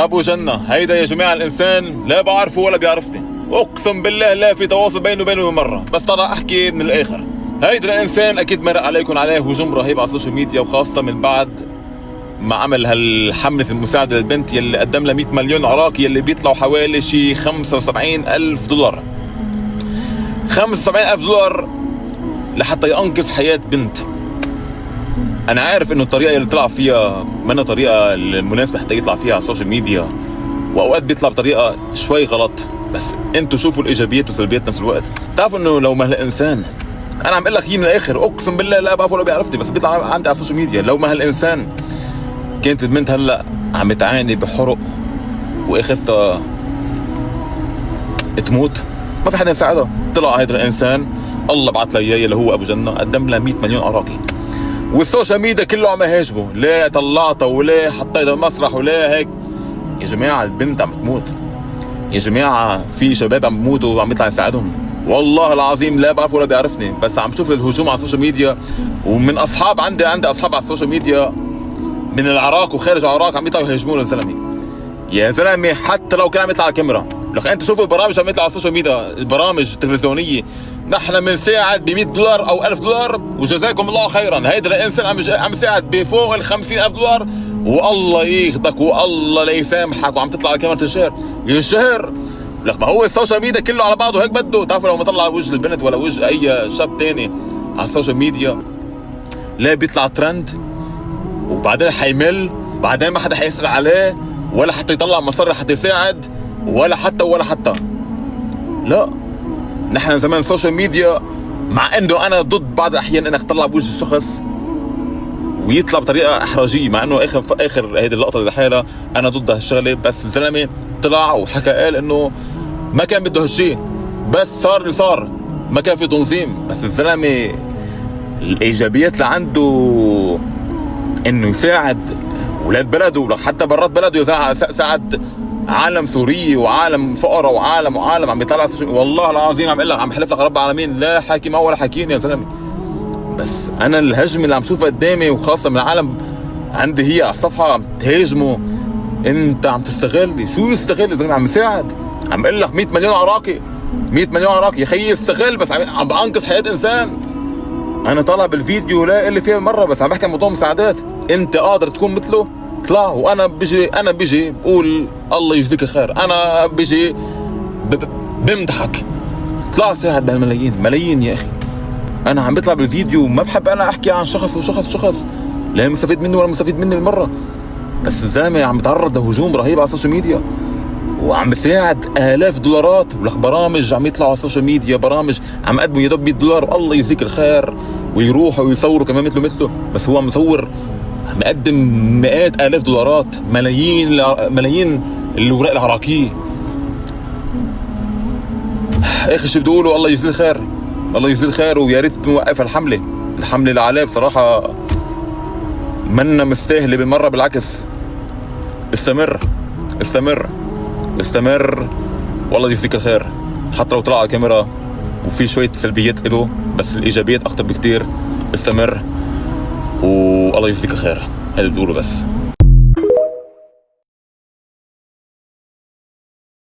ابو جنة هيدا يا جماعة الانسان لا بعرفه ولا بيعرفني، اقسم بالله لا في تواصل بينه وبينه مرة، بس طلع احكي من الاخر. هيدا الانسان اكيد مرق عليكم عليه هجوم رهيب على السوشيال ميديا، وخاصة من بعد ما عمل هالحملة المساعدة للبنت يلي قدم لها 100 مليون عراقي يلي بيطلعوا حوالي شي 75,000 دولار. 75,000 دولار لحتى ينقذ حياة بنت. انا عارف انه الطريقة اللي طلع فيها منا طريقة المناسبة حتى يطلع فيها على السوشيال ميديا، واوقات بيطلع بطريقة شوي غلط، بس انتوا شوفوا الايجابيات والسلبيات نفس الوقت. بتعرفوا انه لو ما هالانسان، انا عم اقول لك هي من الاخر اقسم بالله لا بعرفه ولا بيعرفني، بس بيطلع عندي على السوشيال ميديا، لو ما هالانسان كانت البنت هلا عم تعاني بحرق واخرتها تموت، ما في حدا يساعدها. طلع هيدا الانسان الله بعث له اياه اللي هو ابو جنة، قدم لها 100 مليون عراقي، والسوشيال ميديا كله عم يهاجمه، ليه طلعتها وليه حطيتها مسرح وليه هيك. يا جماعه البنت عم تموت، يا جماعه في شباب عم بموتوا وعم يطلع يساعدهم. والله العظيم لا بعرف ولا بيعرفني، بس عم شوف الهجوم على السوشيال ميديا، ومن اصحاب عندي اصحاب على السوشيال ميديا من العراق وخارج العراق عم يطلعوا يهاجمون الزلمه. يا زلمه حتى لو كان عم يطلع على الكاميرا، لك انت شوفوا البرامج عم يطلع على السوشيال ميديا، البرامج التلفزيونيه، نحن بنساعد ب 100 دولار او 1000 دولار وجزاكم الله خيرا. هيدا الانسان عم يساعد بفوق ال 50,000 دولار، والله ياخذك والله لا يسامحك، وعم تطلع على كاميرا تنشهر. ينشهر لك، ما هو السوشيال ميديا كله على بعضه هيك بده. تعرفوا لو ما طلع وجه البنت ولا وجه اي شاب تاني على السوشيال ميديا، لا بيطلع ترند، وبعدين حيمل، بعدين ما حدا حيسأل عليه ولا حتى يطلع مصاري حتى يساعد، ولا حتى لا. نحن زمان السوشيال ميديا، مع انه انا ضد بعض الاحيان انك تطلع بوجه الشخص ويطلع بطريقه احراجيه، مع انه اخر هيدي اللقطه اللي لحالها انا ضد هالشغله، بس الزلمه طلع وحكى قال انه ما كان بده هالشيء، بس صار اللي صار، ما كان في تنظيم. بس الزلمه الايجابيات اللي عنده انه يساعد ولاد بلده، حتى برات بلده ساعد عالم سوري وعالم فقراء وعالم عم بيطلع. والله العظيم عم اقول لك، عم بحلف لك رب العالمين لا حاكي معه ولا حاكيني يا زلمه. بس انا الهجمه اللي عم شوفها قدامي، وخاصه من العالم عندي هي على الصفحه تهاجمه، انت عم تستغل. شو يستغل يا زلمه؟ عم يساعد، عم اقول لك 100 مليون عراقي، 100 مليون عراقي يا خيي يستغل، بس عم بانقذ حياه انسان. انا طالع بالفيديو لا اللي فيها مره، بس عم بحكي عن موضوع مساعدات. انت قادر تكون مثله؟ اطلع. وانا بيجي بقول الله يجزيك خير، انا بيجي بمدحك، اطلع ساعد بهالملايين، ملايين يا اخي. انا عم بطلع بالفيديو، ما بحب انا احكي عن شخص لا مستفيد منه ولا مستفيد مني بالمره، بس الزلمه عم يتعرض لهجوم رهيب على السوشيال ميديا، وعم بساعد آلاف دولارات. ولك برامج عم يطلعوا على السوشيال ميديا، برامج عم يقدموا يا دوب 100 دولار الله يجزيك الخير، ويروحوا ويصوروا كمان مثله، بس هو عم يصور، عم يقدم مئات آلاف دولارات، ملايين الوراق العراقية. اخي شو بدي اقوله، الله يجزيه الخير، الله يجزيه الخير، ويا ريت نوقف الحملة اللي عليه بصراحة منا مستاهلة بالمرة، بالعكس. استمر والله يجزيك الخير، حتى لو طلع على الكاميرا وفي شوية سلبيات له، بس الإيجابيات أخطر بكتير. استمر والله يجزيك الخير، هذا اللي بقوله بس.